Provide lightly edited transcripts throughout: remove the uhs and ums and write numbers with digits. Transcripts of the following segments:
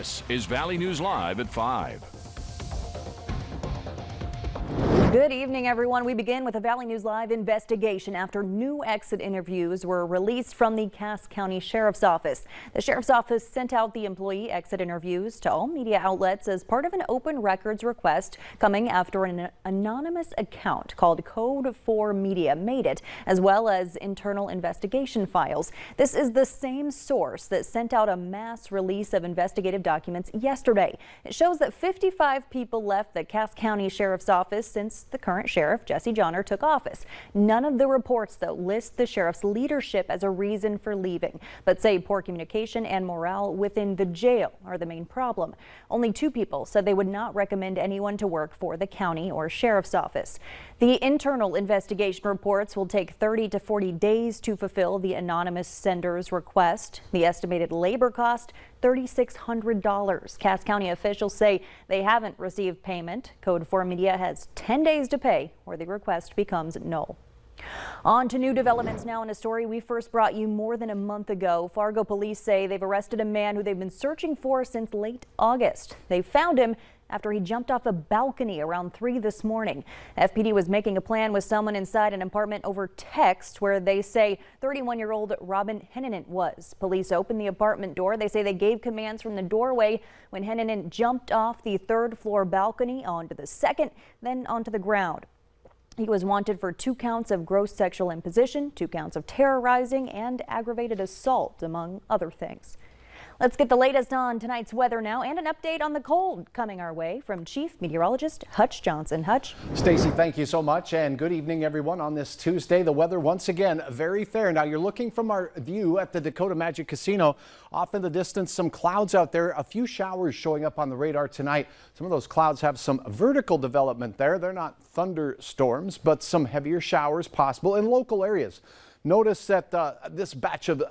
This is Valley News Live at 5. Good evening, everyone. We begin with a Valley News Live investigation after new exit interviews were released from the Cass County Sheriff's Office. The Sheriff's Office sent out the employee exit interviews to all media outlets as part of an open records request coming after an anonymous account called Code 4 Media made it, as well as internal investigation files. This is the same source that sent out a mass release of investigative documents yesterday. It shows that 55 people left the Cass County Sheriff's Office since the current sheriff, Jesse Johnner, took office. None of the reports, though, list the sheriff's leadership as a reason for leaving, but say poor communication and morale within the jail are the main problem. Only 2 people said they would not recommend anyone to work for the county or sheriff's office. The internal investigation reports will take 30 to 40 days to fulfill the anonymous sender's request. The estimated labor cost, $3,600. Cass County officials say they haven't received payment. Code 4 Media has 10 days to pay or the request becomes null. On to new developments now in a story we first brought you more than a month ago. Fargo police say they've arrested a man who they've been searching for since late August. They found him after he jumped off a balcony around 3 this morning. FPD was making a plan with someone inside an apartment over text where they say 31-year-old Robin Heninen was. Police opened the apartment door. They say they gave commands from the doorway when Heninen jumped off the 3rd floor balcony onto the 2nd, then onto the ground. He was wanted for 2 counts of gross sexual imposition, 2 counts of terrorizing, and aggravated assault, among other things. Let's get the latest on tonight's weather now and an update on the cold coming our way from Chief Meteorologist Hutch Johnson. Hutch. Stacy, thank you so much, and good evening, everyone. On this Tuesday, the weather once again very fair. Now you're looking from our view at the Dakota Magic Casino. Off in the distance, some clouds out there, a few showers showing up on the radar tonight. Some of those clouds have some vertical development there. They're not thunderstorms, but some heavier showers possible in local areas. Notice that this batch of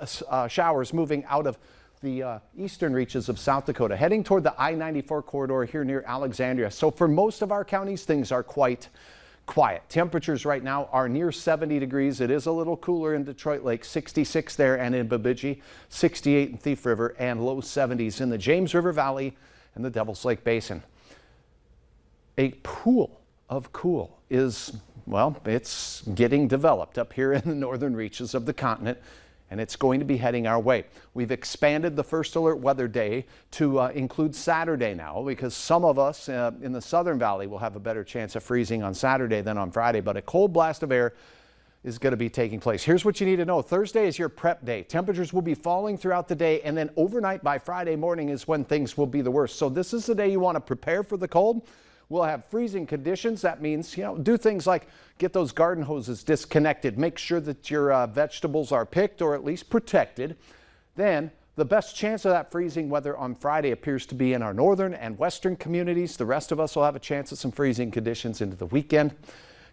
showers moving out of the eastern reaches of South Dakota, heading toward the I-94 corridor here near Alexandria. So for most of our counties, things are quite quiet. Temperatures right now are near 70 degrees. It is a little cooler in Detroit Lake, 66 there, and in Bemidji, 68 in Thief River, and low 70s in the James River Valley and the Devil's Lake Basin. A pool of cool is, well, it's getting developed up here in the northern reaches of the continent, and it's going to be heading our way. We've expanded the first alert weather day to include Saturday now, because some of us in the Southern Valley will have a better chance of freezing on Saturday than on Friday, but a cold blast of air is going to be taking place. Here's what you need to know. Thursday is your prep day. Temperatures will be falling throughout the day, and then overnight by Friday morning is when things will be the worst. So this is the day you want to prepare for the cold. We'll have freezing conditions. That means, do things like get those garden hoses disconnected. Make sure that your vegetables are picked or at least protected. Then the best chance of that freezing weather on Friday appears to be in our northern and western communities. The rest of us will have a chance at some freezing conditions into the weekend.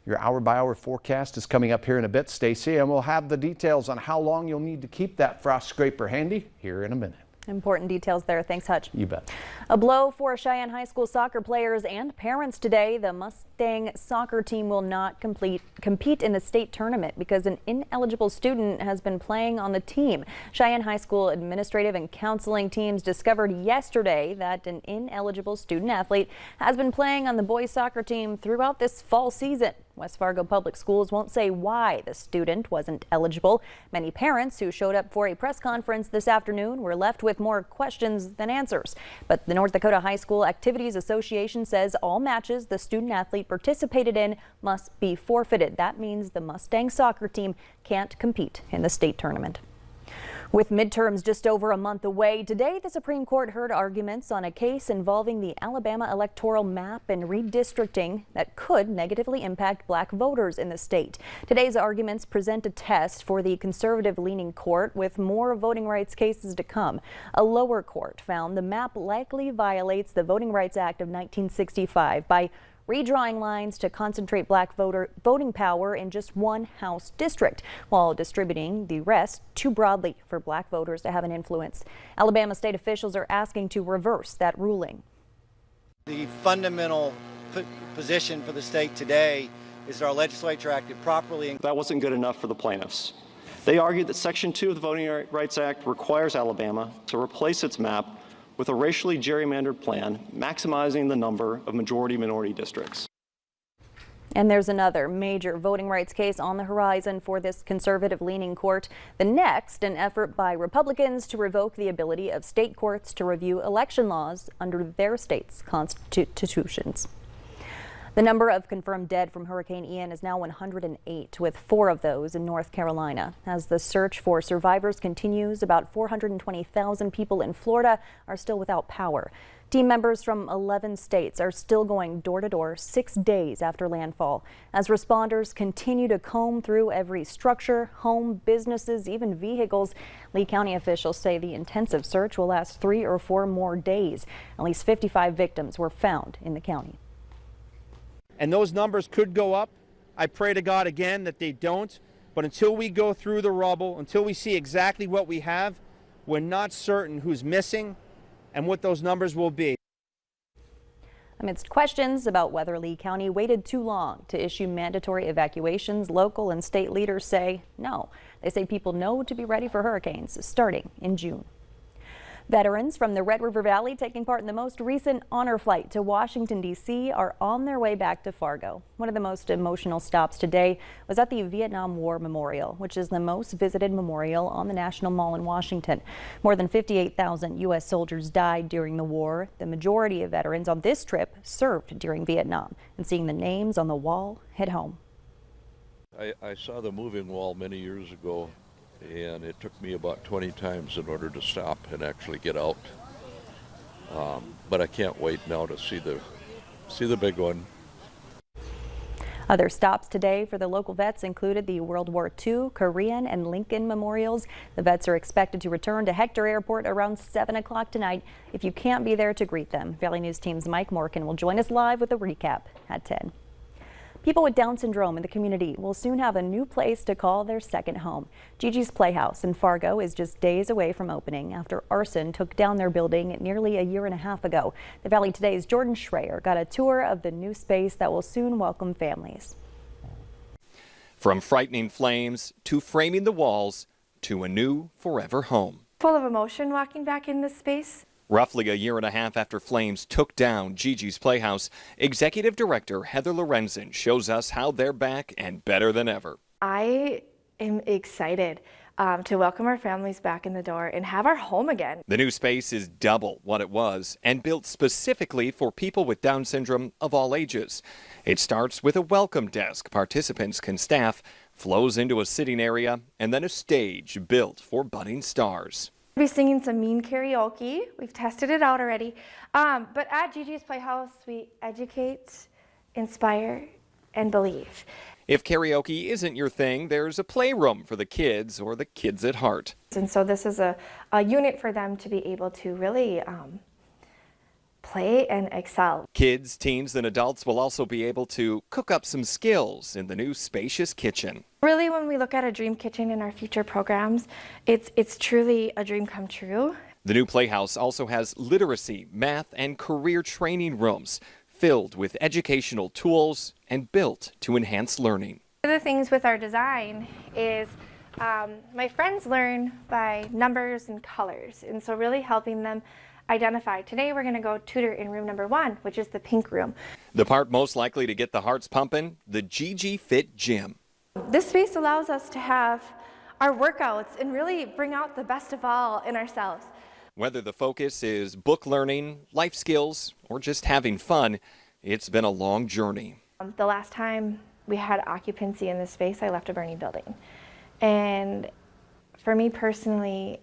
Your hour-by-hour forecast is coming up here in a bit, Stacy, and we'll have the details on how long you'll need to keep that frost scraper handy here in a minute. Important details there. Thanks, Hutch. You bet. A blow for Cheyenne High School soccer players and parents today. The Mustang soccer team will not compete in the state tournament because an ineligible student has been playing on the team. Cheyenne High School administrative and counseling teams discovered yesterday that an ineligible student athlete has been playing on the boys soccer team throughout this fall season. West Fargo Public Schools won't say why the student wasn't eligible. Many parents who showed up for a press conference this afternoon were left with more questions than answers. But the North Dakota High School Activities Association says all matches the student athlete participated in must be forfeited. That means the Mustang soccer team can't compete in the state tournament. With midterms just over a month away, today the Supreme Court heard arguments on a case involving the Alabama electoral map and redistricting that could negatively impact black voters in the state. Today's arguments present a test for the conservative-leaning court, with more voting rights cases to come. A lower court found the map likely violates the Voting Rights Act of 1965 by redrawing lines to concentrate black voting power in just one House district, while distributing the rest too broadly for black voters to have an influence. Alabama state officials are asking to reverse that ruling. The fundamental position for the state today is that our legislature acted properly. That wasn't good enough for the plaintiffs. They argued that Section 2 of the Voting Rights Act requires Alabama to replace its map with a racially gerrymandered plan maximizing the number of majority-minority districts. And there's another major voting rights case on the horizon for this conservative-leaning court. The next, an effort by Republicans to revoke the ability of state courts to review election laws under their state's constitutions. The number of confirmed dead from Hurricane Ian is now 108, with 4 of those in North Carolina. As the search for survivors continues, about 420,000 people in Florida are still without power. Team members from 11 states are still going door to door 6 days after landfall, as responders continue to comb through every structure, home, businesses, even vehicles. Lee County officials say the intensive search will last 3 or 4 more days. At least 55 victims were found in the county. And those numbers could go up. I pray to God again that they don't. But until we go through the rubble, until we see exactly what we have, we're not certain who's missing and what those numbers will be. Amidst questions about whether Lee County waited too long to issue mandatory evacuations, local and state leaders say no. They say people know to be ready for hurricanes starting in June. Veterans from the Red River Valley taking part in the most recent honor flight to Washington, D.C. are on their way back to Fargo. One of the most emotional stops today was at the Vietnam War Memorial, which is the most visited memorial on the National Mall in Washington. More than 58,000 U.S. soldiers died during the war. The majority of veterans on this trip served during Vietnam, and seeing the names on the wall hit home. I saw the moving wall many years ago, and it took me about 20 times in order to stop and actually get out. But I can't wait now to see the big one. Other stops today for the local vets included the World War II, Korean, and Lincoln memorials. The vets are expected to return to Hector Airport around 7 o'clock tonight. If you can't be there to greet them, Valley News Team's Mike Morkin will join us live with a recap at 10. People with Down syndrome in the community will soon have a new place to call their second home. Gigi's Playhouse in Fargo is just days away from opening after arson took down their building nearly a year and a half ago. The Valley Today's Jordan Schreier got a tour of the new space that will soon welcome families. From frightening flames to framing the walls to a new forever home. Full of emotion walking back in this space. Roughly a year and a half after flames took down Gigi's Playhouse, Executive Director Heather Lorenzen shows us how they're back and better than ever. I am excited to welcome our families back in the door and have our home again. The new space is double what it was and built specifically for people with Down syndrome of all ages. It starts with a welcome desk participants can staff, flows into a sitting area, and then a stage built for budding stars. We'll be singing some mean karaoke. We've tested it out already. But at Gigi's Playhouse, we educate, inspire, and believe. If karaoke isn't your thing, there's a playroom for the kids or the kids at heart. And so this is a unit for them to be able to really play and excel. Kids, teens, and adults will also be able to cook up some skills in the new spacious kitchen. Really, when we look at a dream kitchen in our future programs, it's truly a dream come true. The new Playhouse also has literacy, math, and career training rooms filled with educational tools and built to enhance learning. One of the things with our design is my friends learn by numbers and colors, and so really helping them identify. Today we're going to go tutor in room number 1, which is the pink room. The part most likely to get the hearts pumping, the Gigi Fit Gym. This space allows us to have our workouts and really bring out the best of all in ourselves. Whether the focus is book learning, life skills, or just having fun, it's been a long journey. The last time we had occupancy in this space, I left a burning building. And for me personally,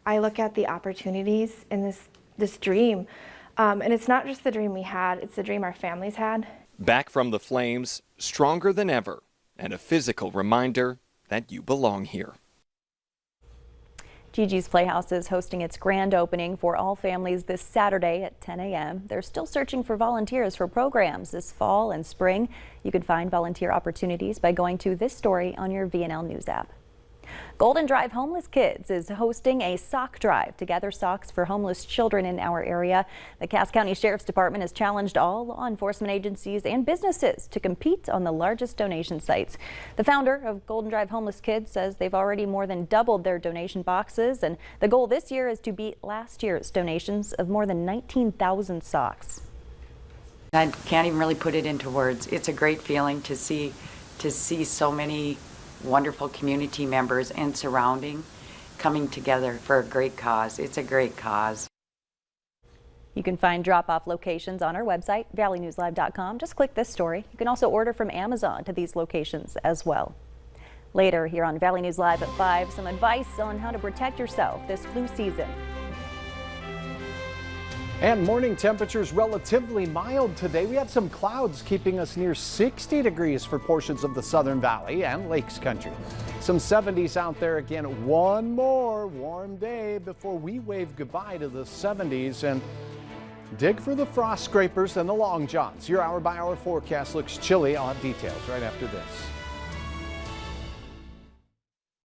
I look at the opportunities in this dream. And it's not just the dream we had, it's the dream our families had. Back from the flames, stronger than ever, and a physical reminder that you belong here. Gigi's Playhouse is hosting its grand opening for all families this Saturday at 10 a.m. They're still searching for volunteers for programs this fall and spring. You can find volunteer opportunities by going to this story on your VNL News app. Golden Drive Homeless Kids is hosting a sock drive to gather socks for homeless children in our area. The Cass County Sheriff's Department has challenged all law enforcement agencies and businesses to compete on the largest donation sites. The founder of Golden Drive Homeless Kids says they've already more than doubled their donation boxes, and the goal this year is to beat last year's donations of more than 19,000 socks. I can't even really put it into words. It's a great feeling to see so many wonderful community members and surrounding coming together for a great cause. It's a great cause. You can find drop-off locations on our website, valleynewslive.com. Just click this story. You can also order from Amazon to these locations as well. Later here on Valley News Live at 5, some advice on how to protect yourself this flu season. And morning temperatures relatively mild today. We have some clouds keeping us near 60 degrees for portions of the Southern Valley and Lakes Country. Some 70s out there again. One more warm day before we wave goodbye to the 70s and dig for the frost scrapers and the long johns. Your hour-by-hour forecast looks chilly. I'll have details right after this.